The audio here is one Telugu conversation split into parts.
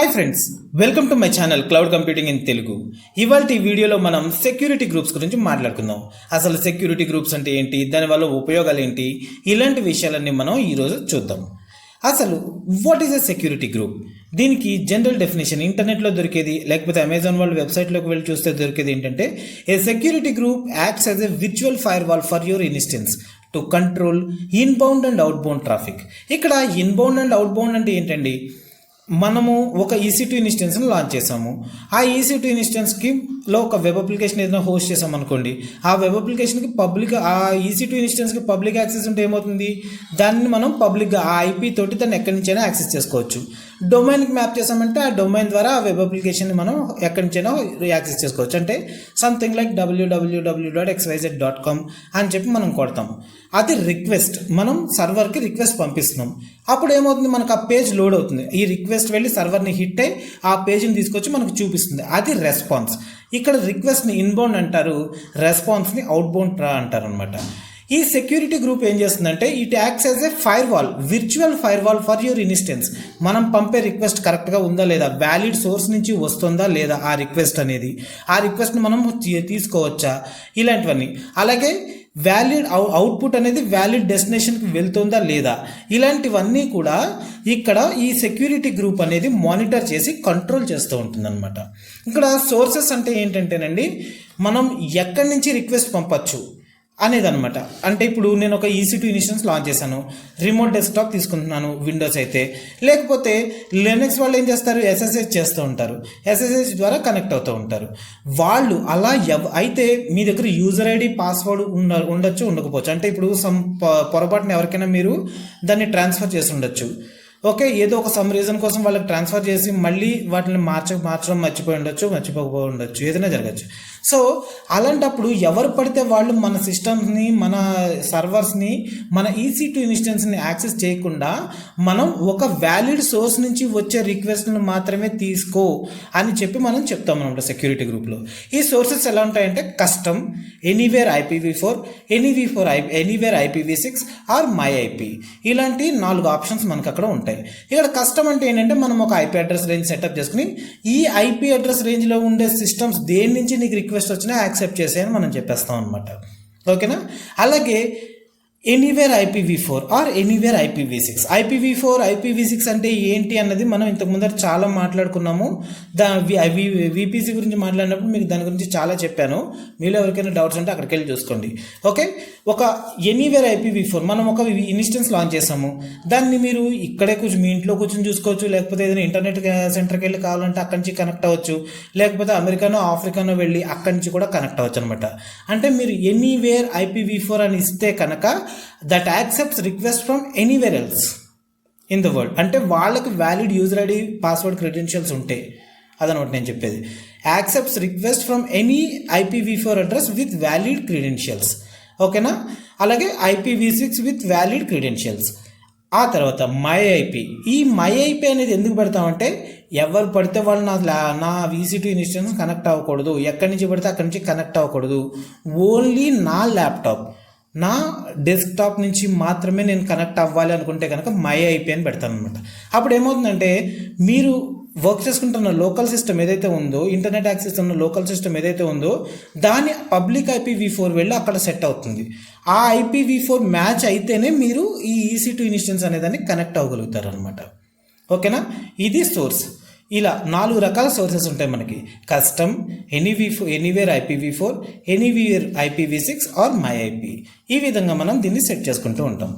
Hi friends, welcome to my channel cloud computing in Telugu. ఇవాళ ఈ వీడియోలో మనం సెక్యూరిటీ గ్రూప్స్ గురించి మాట్లాడుకుందాం. అసలు సెక్యూరిటీ గ్రూప్స్ అంటే ఏంటి, దానివల్ల ఉపయోగాలు ఏంటి, ఇలాంటి విషయాలన్నీ మనం ఈరోజు చూద్దాం. అసలు what is a security group? దీనికి జనరల్ డెఫినేషన్ ఇంటర్నెట్లో దొరికేది, లేకపోతే అమెజాన్ వాళ్ళ వెబ్సైట్లోకి వెళ్ళి చూస్తే దొరికేది ఏంటంటే, a security group acts as a virtual firewall for your instance to control inbound and outbound traffic. ఇక్కడ ఇన్బౌండ్ అండ్ అవుట్బౌండ్ అంటే ఏంటండి? మనము ఒక EC2 ఇన్స్టెన్స్ని లాంచ్ చేసాము. ఆ EC2 ఇన్స్టెన్స్కి ఒక వెబ్ అప్లికేషన్ ఏదైనా హోస్ట్ చేసాం అనుకోండి. ఆ వెబ్ అప్లికేషన్కి ఆ EC2 ఇన్స్టెన్స్కి పబ్లిక్ యాక్సెస్ ఉంటే ఏమవుతుంది, దాన్ని మనం పబ్లిక్గా ఆ IP తోటి దాన్ని ఎక్కడి నుంచైనా యాక్సెస్ చేసుకోవచ్చు. డొమైన్కి మ్యాప్ చేసామంటే ఆ డొమైన్ ద్వారా ఆ వెబ్ అప్లికేషన్ని మనం ఎక్కడి నుంచైనా యాక్సెస్ చేసుకోవచ్చు. అంటే సంథింగ్ లైక్ www.xyz.com అని చెప్పి మనం కొడతాం. అది రిక్వెస్ట్, మనం సర్వర్కి రిక్వెస్ట్ పంపిస్తున్నాం. అప్పుడు ఏమవుతుంది, మనకు ఆ పేజ్ లోడ్ అవుతుంది. ఈ రిక్వెస్ట్ వెళ్ళి సర్వర్ని హిట్ అయ్యి ఆ పేజ్ని తీసుకొచ్చి మనకు చూపిస్తుంది. అది రెస్పాన్స్. ఇక్కడ రిక్వెస్ట్ని ఇన్బౌండ్ అంటారు, రెస్పాన్స్ని అవుట్బౌండ్ అంటారు అనమాట. ఈ సెక్యూరిటీ గ్రూప్ ఏం చేస్తుందంటే, it acts as a fire wall, virtual firewall for your instance. మనం పంపే రిక్వెస్ట్ కరెక్ట్గా ఉందా లేదా, వ్యాలిడ్ సోర్స్ నుంచి వస్తుందా లేదా ఆ రిక్వెస్ట్ అనేది, ఆ రిక్వెస్ట్ని మనం తీసుకోవచ్చా, ఇలాంటివన్నీ. అలాగే వ్యాలిడ్ అవుట్పుట్ అనేది వ్యాలిడ్ డెస్టినేషన్కి వెళ్తుందా లేదా, ఇలాంటివన్నీ కూడా ఇక్కడ ఈ సెక్యూరిటీ గ్రూప్ అనేది మానిటర్ చేసి కంట్రోల్ చేస్తూ ఉంటుంది అనమాట. ఇక్కడ సోర్సెస్ అంటే ఏంటంటేనండి, మనం ఎక్కడి నుంచి రిక్వెస్ట్ పంపచ్చు అనేది అనమాట. అంటే ఇప్పుడు నేను ఒక EC2 ఇన్స్టెన్స్ లాంచ్ చేశాను, రిమోట్ డెస్క్టాప్ తీసుకుంటున్నాను విండోస్ అయితే, లేకపోతే లినక్స్ వాళ్ళు ఏం చేస్తారు, SSH చేస్తూ ఉంటారు, SSH ద్వారా కనెక్ట్ అవుతూ ఉంటారు. వాళ్ళు అలా అయితే మీ దగ్గర యూజర్ ID పాస్వర్డ్ ఉండొచ్చు, ఉండకపోవచ్చు. అంటే ఇప్పుడు పొరపాటున ఎవరికైనా మీరు దాన్ని ట్రాన్స్ఫర్ చేసి ఉండొచ్చు. ఓకే, ఏదో ఒక సమ్ రీజన్ కోసం వాళ్ళకి ట్రాన్స్ఫర్ చేసి మళ్ళీ వాటిని మార్చడం మర్చిపోయి ఉండొచ్చు, మర్చిపోకపోయి ఉండొచ్చు, ఏదైనా జరగచ్చు. సో అలాంటప్పుడు ఎవరు పడితే వాళ్ళు మన సిస్టమ్స్ని, మన సర్వర్స్ని, మన EC2 ఇన్స్టెన్స్ని యాక్సెస్ చేయకుండా మనం ఒక వ్యాలిడ్ సోర్స్ నుంచి వచ్చే రిక్వెస్ట్ని మాత్రమే తీసుకో అని చెప్పి మనం చెప్తాం అనమాట సెక్యూరిటీ గ్రూప్లో. ఈ సోర్సెస్ ఎలా ఉంటాయంటే, custom, anywhere IPv4, anywhere IPv6 or my IP, ఇలాంటి 4 ఆప్షన్స్ మనకు అక్కడ ఉంటాయి. ఇక్కడ కస్టమ్ అంటే ఏంటంటే, మనం ఒక IP అడ్రస్ రేంజ్ సెటప్ చేసుకుని ఈ IP అడ్రస్ రేంజ్లో ఉండే సిస్టమ్స్ దేని నుంచి నీకు రిక్వెస్ట్ వచ్చినా యాక్సెప్ట్ చేసేయని మనం చెప్పేస్తాం అనమాట. ఓకేనా? అలాగే anywhere IPv4 or anywhere IPv6. IPv4 IPv6 అంటే ఏంటి అన్నది మనం ఇంతకు ముందర చాలా మాట్లాడుకున్నాము. VPC గురించి మాట్లాడినప్పుడు మీకు దాని గురించి చాలా చెప్పాను. మీలో ఎవరికైనా డౌట్స్ ఉంటే అక్కడికి వెళ్ళి చూసుకోండి. ఓకే, ఒక ఎనీవేర్ IPv4 మనం ఒక ఇన్స్టెన్స్ లాంచ్ చేసాము. దాన్ని మీరు ఇక్కడే మీ ఇంట్లో కూర్చొని చూసుకోవచ్చు, లేకపోతే ఏదైనా ఇంటర్నెట్ సెంటర్కి వెళ్ళి కావాలంటే అక్కడి నుంచి కనెక్ట్ అవ్వచ్చు, లేకపోతే అమెరికానో ఆఫ్రికానో వెళ్ళి అక్కడి నుంచి కూడా కనెక్ట్ అవ్వచ్చు అనమాట. అంటే మీరు ఎనీవేర్ IPv4 అని ఇస్తే కనుక that accepts request from anywhere else in the world. అంటే వాళ్ళకి valid user ID password credentials ఉంటాయి, అదనమాట నేను చెప్పేది. Accepts request from any IPv4 address with valid credentials. ఓకేనా? అలాగే IPv6 విత్ వ్యాలిడ్ క్రెడెన్షియల్స్. ఆ తర్వాత మై IP. ఈ మై IP అనేది ఎందుకు పెడతామంటే, ఎవరు పడితే వాళ్ళు నా EC2 ఇన్స్టెన్స్ కనెక్ట్ అవ్వకూడదు, ఎక్కడి నుంచి పడితే అక్కడి నుంచి కనెక్ట్ అవ్వకూడదు, ఓన్లీ నా ల్యాప్టాప్, నా డెస్క్టాప్ నుంచి మాత్రమే నేను కనెక్ట్ అవ్వాలి అనుకుంటే కనుక మై IP అని పెడతాను అనమాట. అప్పుడు ఏమవుతుందంటే, మీరు వర్క్ చేసుకుంటున్న లోకల్ సిస్టమ్ ఏదైతే ఉందో, ఇంటర్నెట్ యాక్సెస్ ఉన్న లోకల్ సిస్టమ్ ఏదైతే ఉందో, దాని పబ్లిక్ IPv4 వెళ్ళి అక్కడ సెట్ అవుతుంది. ఆ IPv4 మ్యాచ్ అయితేనే మీరు ఈ EC2 ఇన్స్టెన్స్ అనేదాన్ని కనెక్ట్ అవ్వగలుగుతారు అనమాట. ఓకేనా? ఇది సోర్స్. ఇలా 4 రకాల సోర్సెస్ ఉంటాయి మనకి: custom, anywhere IPv4, anywhere IPv6 or my IP. ఈ విధంగా మనం దీన్ని సెట్ చేసుకుంటూ ఉంటాం.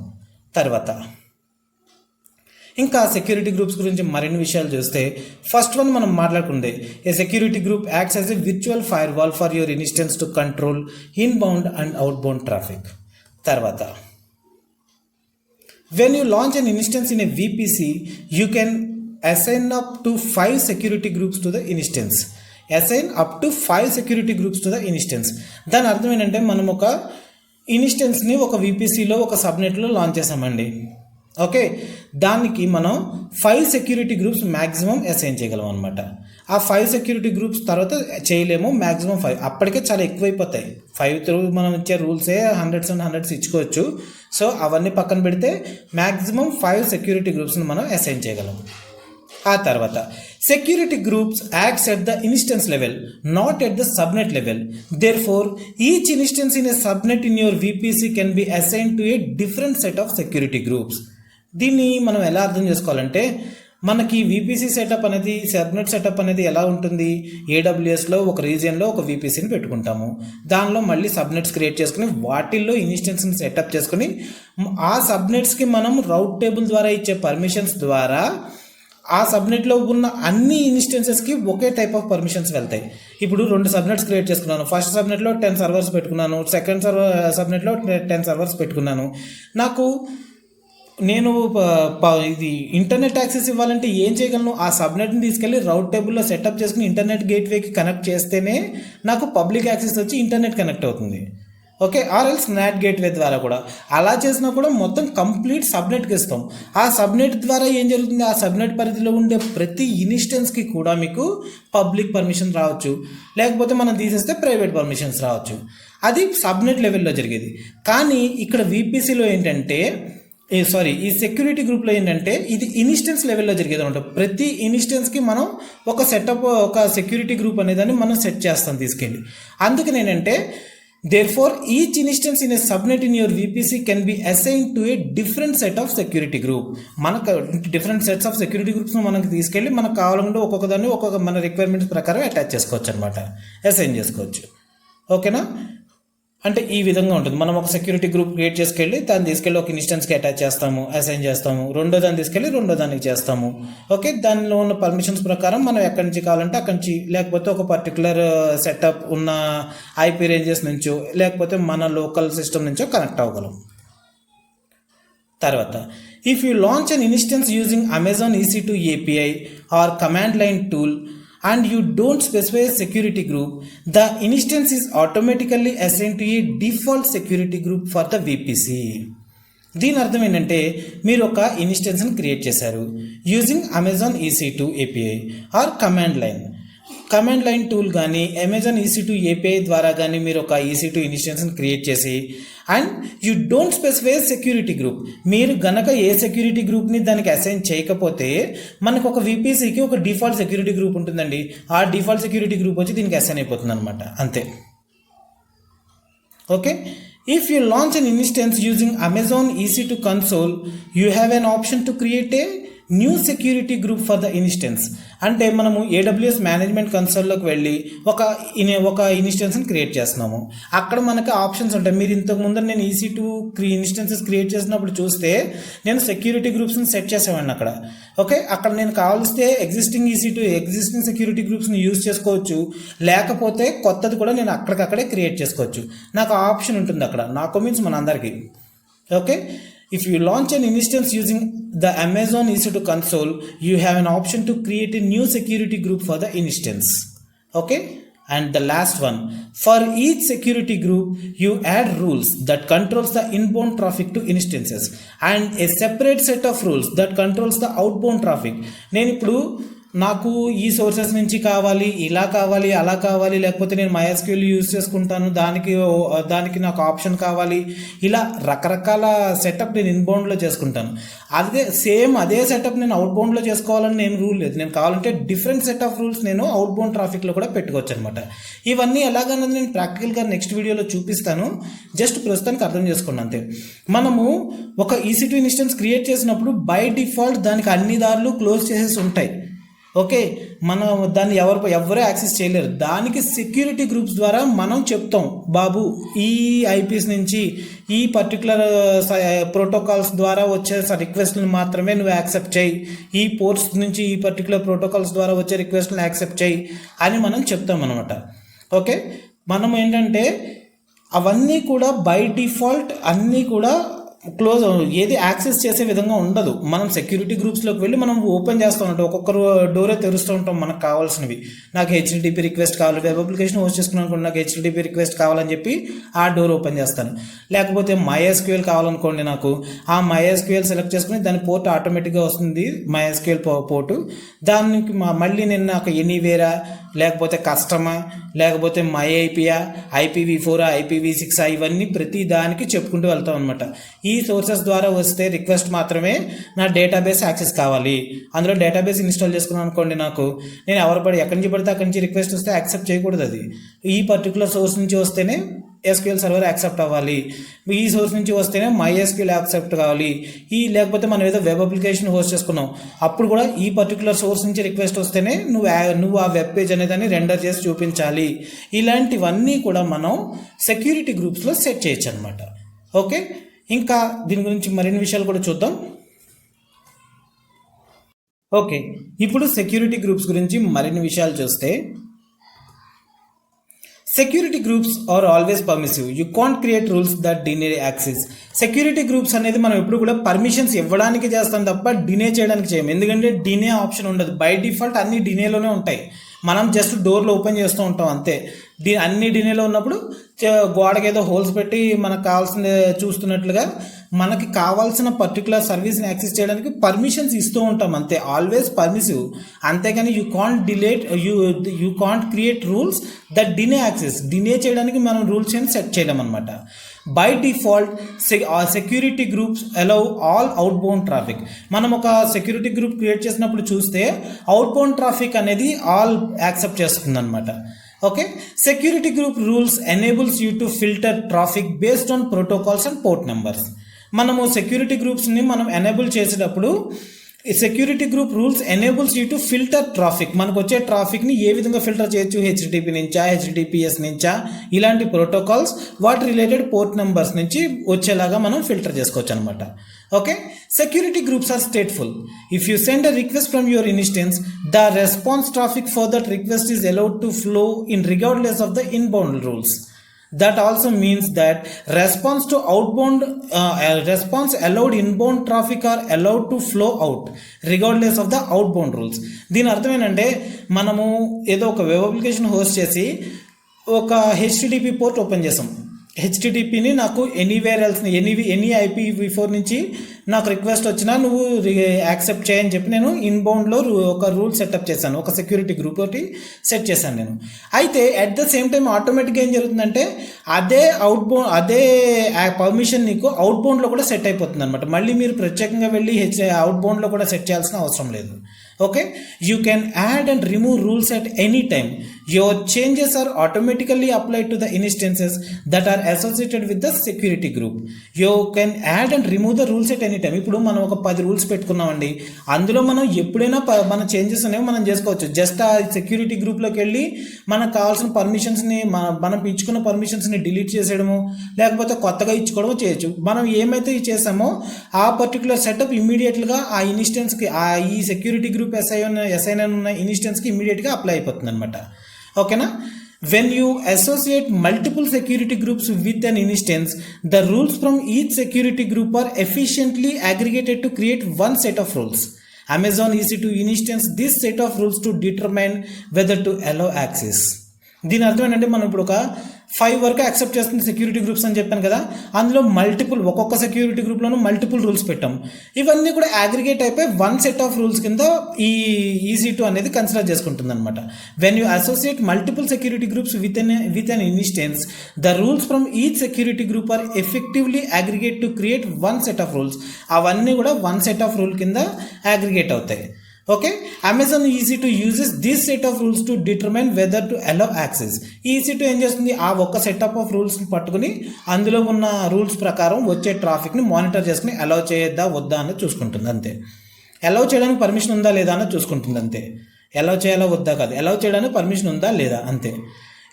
తర్వాత ఇంకా సెక్యూరిటీ గ్రూప్స్ గురించి మరిన్ని విషయాలు చూస్తే, ఫస్ట్ వన్ మనం మాట్లాడుకుంటే, a security group acts as a virtual firewall for your instance to control inbound and outbound traffic. తర్వాత, when you launch an instance in a VPC, you can assign up to 5 security groups to the instance. దాని అర్థం ఏంటంటే, మనం ఒక ఇన్స్టెన్స్ని ఒక VPCలో ఒక సబ్నెట్లో లాంచ్ చేసామండి. ఓకే, దానికి మనం 5 సెక్యూరిటీ గ్రూప్స్ మ్యాక్సిమం అసైన్ చేయగలం అనమాట. ఆ 5 సెక్యూరిటీ గ్రూప్స్ తర్వాత చేయలేము, మ్యాక్సిమం 5. అప్పటికే చాలా ఎక్కువైపోతాయి. 5 త్రూ మనం ఇచ్చే రూల్సే హండ్రెడ్స్ ఇచ్చుకోవచ్చు. సో అవన్నీ పక్కన పెడితే మ్యాక్సిమం 5 సెక్యూరిటీ గ్రూప్స్ని మనం అసైన్ చేయగలం. ఆ తర్వాత security groups acts at the instance level, not at the subnet level. Therefore each instance in a subnet in your VPC can be assign to a different set of security groups. దీన్ని మనం ఎలా అర్థం చేసుకోవాలంటే, మనకి విపిసి సెటప్ అనేది, సబ్నెట్ సెటప్ అనేది ఎలా ఉంటుంది, ఏడబ్ల్యూఎస్లో ఒక రీజియన్లో ఒక విపిసిని పెట్టుకుంటాము, దానిలో మళ్ళీ సబ్నెట్స్ క్రియేట్ చేసుకుని వాటిల్లో ఇన్స్టెన్స్ని సెటప్ చేసుకుని ఆ సబ్నెట్స్కి మనం రౌట్ టేబుల్ ద్వారా ఇచ్చే పర్మిషన్స్ ద్వారా ఆ సబ్నెట్లో ఉన్న అన్ని ఇన్స్టెన్సెస్కి ఒకే టైప్ ఆఫ్ పర్మిషన్స్ వెళ్తాయి. ఇప్పుడు 2 సబ్నెట్స్ క్రియేట్ చేసుకున్నాను. ఫస్ట్ సబ్నెట్లో 10 సర్వర్స్ పెట్టుకున్నాను, సెకండ్ సబ్నెట్లో 10 సర్వర్స్ పెట్టుకున్నాను. నేను ఇది ఇంటర్నెట్ యాక్సెస్ ఇవ్వాలంటే ఏం చేయగలను, ఆ సబ్నెట్ని తీసుకెళ్ళి రౌట్ టేబుల్లో సెటప్ చేసుకుని ఇంటర్నెట్ గేట్వేకి కనెక్ట్ చేస్తేనే నాకు పబ్లిక్ యాక్సెస్ వచ్చి ఇంటర్నెట్ కనెక్ట్ అవుతుంది. ఓకే, ఆర్ఎల్స్ నాట్ గేట్వే ద్వారా కూడా అలా చేసినా కూడా మొత్తం కంప్లీట్ సబ్నెట్కి ఇస్తాం. ఆ సబ్నెట్ ద్వారా ఏం జరుగుతుంది, ఆ సబ్నెట్ పరిధిలో ఉండే ప్రతి ఇన్స్టెన్స్కి కూడా మీకు పబ్లిక్ పర్మిషన్ రావచ్చు, లేకపోతే మనం తీసేస్తే ప్రైవేట్ పర్మిషన్స్ రావచ్చు. అది సబ్నెట్ లెవెల్లో జరిగేది. కానీ ఇక్కడ విపిసిలో ఏంటంటే, ఈ సెక్యూరిటీ గ్రూప్లో ఏంటంటే ఇది ఇన్స్టెన్స్ లెవెల్లో జరిగేది అనమాట. ప్రతి ఇన్స్టెన్స్కి మనం ఒక సెటప్, ఒక సెక్యూరిటీ గ్రూప్ అనేదాన్ని మనం సెట్ చేస్తాం తీసుకెళ్ళి. అందుకని ఏంటంటే, therefore each instance in a subnet in your VPC can be assigned to a different set of security group. మనకు different sets of security groups మనకి తీసుకెళ్ళి మనకు కావాలంటే ఒక్కొక్క దాన్ని ఒక్కొక్క మన రిక్వైర్మెంట్స్ ప్రకారం అటాచ్ చేసుకోవచ్చు అనమాట, అసైన్ చేసుకోవచ్చు. ఓకేనా, అంటే ఈ విధంగా ఉంటుంది. మనం ఒక సెక్యూరిటీ గ్రూప్ క్రియేట్ చేసుకెళ్ళి దాన్ని తీసుకెళ్ళి ఒక ఇన్స్టెన్స్కి అటాచ్ చేస్తాము, అసైన్ చేస్తాము, రెండో దాన్ని తీసుకెళ్ళి రెండో దానికి చేస్తాము. ఓకే, దానిలో ఉన్న పర్మిషన్స్ ప్రకారం మనం ఎక్కడి నుంచి కావాలంటే అక్కడి నుంచి, లేకపోతే ఒక పర్టికులర్ సెటప్ ఉన్న ఐపీ రేంజెస్ నుంచో లేకపోతే మన లోకల్ సిస్టమ్ నుంచో కనెక్ట్ అవ్వగలం. తర్వాత, if you launch an instance using Amazon EC2 API or command line tool and you don't specify a security group, the instance is automatically assigned to a default security group for the VPC. దీని అర్థం ఏంటంటే, మీరు ఒక ఇన్స్టెన్స్ని క్రియేట్ చేశారు using Amazon EC2 API or command line tool కానీ అమెజాన్ EC2 API ద్వారా కానీ మీరు ఒక EC2 ఇన్స్టెన్స్ని క్రియేట్ చేసి, and you don't specify security group, మీరు గనక ఏ సెక్యూరిటీ గ్రూప్ని దానికి అసైన్ చేయకపోతే మనకు ఒక VPCకి ఒక డిఫాల్ట్ సెక్యూరిటీ గ్రూప్ ఉంటుందండి. ఆ డిఫాల్ట్ సెక్యూరిటీ గ్రూప్ వచ్చి దీనికి అసైన్ అయిపోతుంది అనమాట, అంతే. Okay, if you launch an instance using Amazon EC2 console, you have an option to create a new security group for the instance. అంటే మనము AWS మేనేజ్మెంట్ కన్సోల్లోకి వెళ్ళి ఒక ఇన్స్టెన్స్ని క్రియేట్ చేస్తున్నాము. అక్కడ మనకు ఆప్షన్స్ ఉంటాయి. మీరు ఇంతకు ముందర నేను EC2 ఇన్స్టెన్సెస్ క్రియేట్ చేసినప్పుడు చూస్తే నేను సెక్యూరిటీ గ్రూప్స్ని సెట్ చేసేవాడిని అక్కడ. ఓకే, అక్కడ నేను కావాల్స్తే ఎగ్జిస్టింగ్ సెక్యూరిటీ గ్రూప్స్ని యూజ్ చేసుకోవచ్చు, లేకపోతే కొత్తది కూడా నేను అక్కడికక్కడే క్రియేట్ చేసుకోవచ్చు. నాకు ఆ ఆప్షన్ ఉంటుంది అక్కడ, నాకు మీన్స్ మన అందరికీ. Okay, if you launch an instance using the Amazon EC2 console, you have an option to create a new security group for the instance. Okay, and the last one, for each security group you add rules that controls the inbound traffic to instances and a separate set of rules that controls the outbound traffic. నేను ఇప్పుడు నాకు ఈ సోర్సెస్ నుంచి కావాలి, ఇలా కావాలి, అలా కావాలి, లేకపోతే నేను MySQL యూజ్ చేసుకుంటాను, దానికి నాకు ఆప్షన్ కావాలి, ఇలా రకరకాల సెటప్ నేను ఇన్బౌండ్లో చేసుకుంటాను. అదే సెటప్ నేను అవుట్బౌండ్లో చేసుకోవాలని నేను రూల్ లేదు. నేను కావాలంటే డిఫరెంట్ సెట్ ఆఫ్ రూల్స్ నేను అవుట్బౌండ్ ట్రాఫిక్లో కూడా పెట్టుకోవచ్చు అనమాట. ఇవన్నీ ఎలాగన్నది నేను ప్రాక్టికల్గా నెక్స్ట్ వీడియోలో చూపిస్తాను. జస్ట్ ప్రస్తుతానికి అర్థం చేసుకోండి అంతే. మనము ఒక EC2 ఇన్స్టెన్స్ క్రియేట్ చేసినప్పుడు బై డిఫాల్ట్ దానికి అన్ని దారులు క్లోజ్ చేసేసి ఉంటాయి. ఓకే, మనం దాన్ని ఎవరు యాక్సెస్ చేయలేరు. దానికి సెక్యూరిటీ గ్రూప్స్ ద్వారా మనం చెప్తాం, బాబు ఈ ఐపీస్ నుంచి ఈ పర్టికులర్ ప్రోటోకాల్స్ ద్వారా వచ్చే రిక్వెస్ట్ని మాత్రమే నువ్వు యాక్సెప్ట్ చేయి, ఈ పోర్ట్స్ నుంచి ఈ పర్టికులర్ ప్రోటోకాల్స్ ద్వారా వచ్చే రిక్వెస్ట్ని యాక్సెప్ట్ చేయి అని మనం చెప్తాం అనమాట. ఓకే, మనం ఏంటంటే అవన్నీ కూడా బై డిఫాల్ట్ అన్నీ కూడా క్లోజ్, ఏది యాక్సెస్ చేసే విధంగా ఉండదు. మనం సెక్యూరిటీ గ్రూప్స్లోకి వెళ్ళి మనం ఓపెన్ చేస్తూ ఉంటాం, ఒక్కొక్కరు డోరే తెరుస్తూ ఉంటాం మనకు కావాల్సినవి. నాకు HTTP రిక్వెస్ట్ కావాలి, వెబ్ అప్లికేషన్ హోస్ట్ చేసుకున్నాను, నాకు HTTP రిక్వెస్ట్ కావాలని చెప్పి ఆ డోర్ ఓపెన్ చేస్తాను. లేకపోతే MySQL కావాలనుకోండి, నాకు ఆ MySQL సెలెక్ట్ చేసుకుని దాని పోర్ట్ ఆటోమేటిక్గా వస్తుంది, MySQL పోర్టు. దానికి మళ్ళీ నేను నాకు ఎనీవేరా లేకపోతే కస్టమా, లేకపోతే మై ఐపీయా, IPv4, IPv6 ఇవన్నీ ప్రతి దానికి చెప్పుకుంటూ వెళ్తాం అనమాట. ఈ సోర్సెస్ ద్వారా వస్తే రిక్వెస్ట్ మాత్రమే నా డేటాబేస్ యాక్సెస్ కావాలి. అందులో డేటాబేస్ ఇన్స్టాల్ చేసుకున్నాను అనుకోండి, నేను ఎక్కడి నుంచి పడితే అక్కడి నుంచి రిక్వెస్ట్ వస్తే యాక్సెప్ట్ చేయకూడదు. అది ఈ పర్టికులర్ సోర్స్ నుంచి వస్తేనే SQL సర్వర్ యాక్సెప్ట్ అవ్వాలి, ఈ సోర్స్ నుంచి వస్తేనే MySQL యాక్సెప్ట్ కావాలి. లేకపోతే మనం ఏదో వెబ్ అప్లికేషన్ హోస్ట్ చేసుకున్నాం, అప్పుడు కూడా ఈ పర్టికులర్ సోర్స్ నుంచి రిక్వెస్ట్ వస్తేనే నువ్వు ఆ వెబ్ పేజ్ అనేదాన్ని రెండర్ చేసి చూపించాలి. ఇలాంటివన్నీ కూడా మనం సెక్యూరిటీ గ్రూప్స్లో సెట్ చేయొచ్చు అనమాట. ఓకే, ఇంకా దీని గురించి మరిన్ని విషయాలు కూడా చూద్దాం. ఓకే, ఇప్పుడు సెక్యూరిటీ గ్రూప్స్ గురించి మరిన్ని విషయాలు చూస్తే, security groups are always permissive. You can't create rules that deny access. Security groups అనేది మనం ఎప్పుడు కూడా పర్మిషన్స్ ఇవ్వడానికి చేస్తాం తప్ప డినే చేయడానికి చేయము. ఎందుకంటే డినే ఆప్షన్ ఉండదు. బై డిఫాల్ట్ అన్ని డినేలోనే ఉంటాయి. మనం జస్ట్ డోర్లు ఓపెన్ చేస్తూ ఉంటాం అంతే. అన్ని డినేలో ఉన్నప్పుడు గోడకి ఏదో హోల్స్ పెట్టి మనకు కావాల్సిన చూస్తున్నట్లుగా మనకి కావాల్సిన పర్టికులర్ సర్వీస్ని యాక్సెస్ చేయడానికి పర్మిషన్స్ ఇస్తూ ఉంటాం అంతే. Always permissive. అంతేగాని you can't create rules that deny access. Deny చేయడానికి మనం రూల్స్ ఏం సెట్ చేయలేమన్నమాట. By default security groups allow all outbound traffic. మనం ఒక సెక్యూరిటీ గ్రూప్ క్రియేట్ చేసినప్పుడు చూస్తే అవుట్ బౌండ్ ట్రాఫిక్ అనేది ఆల్ యాక్సెప్ట్ చేస్తుంది అనమాట. Okay, security group rules enables you to filter traffic based on protocols and port numbers. మనము సెక్యూరిటీ గ్రూప్స్ని మనం ఎనేబుల్ చేసేటప్పుడు security group rules enables you to filter traffic. మనకు వచ్చే ట్రాఫిక్ని ఏ విధంగా ఫిల్టర్ చేయొచ్చు, HTTP నుంచా, HTTPS నుంచా, ఇలాంటి ప్రోటోకాల్స్ వాటి రిలేటెడ్ పోర్ట్ నెంబర్స్ నుంచి వచ్చేలాగా మనం ఫిల్టర్ చేసుకోవచ్చు అనమాట. Okay, security groups are stateful. If you send a request from your instance, the response traffic for that request is allowed to flow in regardless of the inbound rules. That also means that response allowed inbound traffic are allowed to flow out regardless of the outbound rules. దీని అర్థం ఏంటంటే, మనము ఏదో ఒక వెబ్ అప్లికేషన్ హోస్ట్ చేసి ఒక HTTP పోర్ట్ ఓపెన్ చేసాం. HTTPని నాకు ఎనీవేర్ ఎల్స్ ఎనీ IPv4 నుంచి నాకు రిక్వెస్ట్ వచ్చినా నువ్వు యాక్సెప్ట్ చేయని చెప్పి నేను ఇన్బౌండ్లో ఒక రూల్ సెటప్ చేశాను, ఒక సెక్యూరిటీ గ్రూప్ ఒకటి సెట్ చేశాను నేను. అయితే అట్ ద సేమ్ టైం ఆటోమేటిక్గా ఏం జరుగుతుందంటే అదే పర్మిషన్ నీకు అవుట్బౌండ్లో కూడా సెట్ అయిపోతుంది అనమాట. మళ్ళీ మీరు ప్రత్యేకంగా వెళ్ళి అవుట్బౌండ్లో కూడా సెట్ చేయాల్సిన అవసరం లేదు. Okay, you can add and remove rules at any time. Your changes are automatically applied to the instances that are associated with the security group. You can add and remove the rules at any time. ఇప్పుడు మనం ఒక 10 రూల్స్ పెట్టుకున్నామండి, అందులో మనం ఎప్పుడైనా మన చేంజెస్ అనేవి మనం చేసుకోవచ్చు. జస్ట్ ఆ సెక్యూరిటీ గ్రూప్లోకి వెళ్ళి మనకు కావాల్సిన పర్మిషన్స్ని మనం ఇచ్చుకున్న పర్మిషన్స్ని డిలీట్ చేసేయడము, లేకపోతే కొత్తగా ఇచ్చుకోవడము చేయొచ్చు. మనం ఏమైతే చేసామో ఆ పర్టికులర్ సెటప్ ఇమ్మీడియట్గా ఆ ఇన్స్టెన్స్కి ఈ సెక్యూరిటీ గ్రూప్ అసైన్ ఉన్న ఇన్స్టెన్స్కి ఇమీడియట్గా అప్లై అయిపోతుంది అనమాట. ఓకేనా? When you associate multiple security groups with an instance, the rules from each security group are efficiently aggregated to create one set of rules. Amazon EC2 instance this set of rules to determine whether to allow access. దీని అర్థం ఏంటంటే, మనం ఇప్పుడు ఒక 5 వరకు యాక్సెప్ట్ చేస్తుంది సెక్యూరిటీ గ్రూప్స్ అని చెప్పాను కదా, అందులో ఒక్కొక్క సెక్యూరిటీ గ్రూప్లోనూ మల్టిపుల్ రూల్స్ పెట్టాం. ఇవన్నీ కూడా అగ్రిగేట్ అయిపోయి వన్ సెట్ ఆఫ్ రూల్స్ కింద ఈ EC2 అనేది కన్సిడర్ చేసుకుంటుంది అనమాట. When you associate multiple security groups with an instance, the rules from each security group are effectively aggregate to create one set of rules. అవన్నీ కూడా వన్ సెట్ ఆఫ్ రూల్ కింద అగ్రిగేట్ అవుతాయి. Okay, Amazon EC2 uses this set of rules to determine whether to allow access. EC2 ఏం చేస్తుంది, ఆ ఒక్క సెటప్ ఆఫ్ రూల్స్ని పట్టుకుని అందులో ఉన్న రూల్స్ ప్రకారం వచ్చే ట్రాఫిక్ని మానిటర్ చేసుకుని అలౌ చేయొద్దా వద్దా అని చూసుకుంటుంది అంతే. అలౌ చేయడానికి పర్మిషన్ ఉందా లేదా అని చూసుకుంటుంది అంతే. అలౌ చేయాలా వద్దా కాదు, అలౌ చేయడానికి పర్మిషన్ ఉందా లేదా అంతే.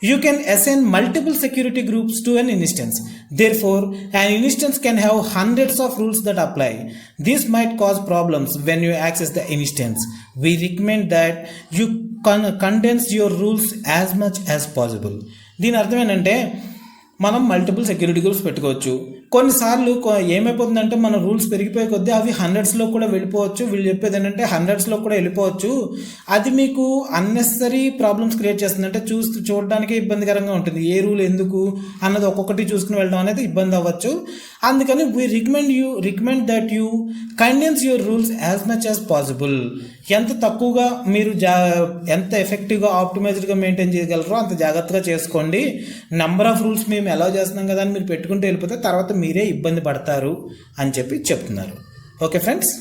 You can assign multiple security groups to an instance. Therefore, an instance can have hundreds of rules that apply. This might cause problems when you access the instance. We recommend that you condense your rules as much as possible. దీని అర్థం ఏంటంటే, మనం మల్టిపుల్ సెక్యూరిటీ గ్రూప్స్ పెట్టుకోవచ్చు. కొన్నిసార్లు ఏమైపోతుందంటే, మన రూల్స్ పెరిగిపోయే కొద్దీ అవి 100స్లో కూడా వెళ్ళిపోవచ్చు. వీళ్ళు చెప్పేది ఏంటంటే 100స్లో కూడా వెళ్ళిపోవచ్చు. అది మీకు అన్నెసరీ ప్రాబ్లమ్స్ క్రియేట్ చేస్తుంది. అంటే చూడడానికి ఇబ్బందికరంగా ఉంటుంది. ఏ రూల్ ఎందుకు అన్నది ఒక్కొక్కటి చూసుకుని వెళ్ళడం అనేది ఇబ్బంది అవ్వచ్చు. అందుకని we recommend that you condense your rules as much as possible. ఎంత తక్కువగా మీరు ఎంత ఎఫెక్టివ్గా ఆప్టిమైజ్డ్గా మెయింటైన్ చేయగలరో అంత జాగ్రత్తగా చేసుకోండి. నెంబర్ ఆఫ్ రూల్స్ మేము అలౌ చేస్తున్నాం కదా అని మీరు పెట్టుకుంటూ వెళ్ళిపోతే తర్వాత మీరే ఇబ్బంది పడతారు అని చెప్పి చెప్తున్నారు. ఓకే ఫ్రెండ్స్,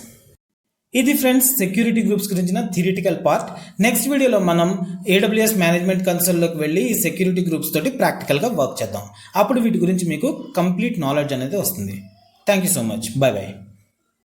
ఇది ఫ్రెండ్స్ సెక్యూరిటీ గ్రూప్స్ గురించిన థియరిటికల్ పార్ట్. నెక్స్ట్ వీడియోలో మనం AWS మేనేజ్మెంట్ కన్సోల్లోకి వెళ్ళి ఈ సెక్యూరిటీ గ్రూప్స్ తోటి ప్రాక్టికల్గా వర్క్ చేద్దాం. అప్పుడు వీటి గురించి మీకు కంప్లీట్ నాలెడ్జ్ అనేది వస్తుంది. Thank you so much. Bye bye.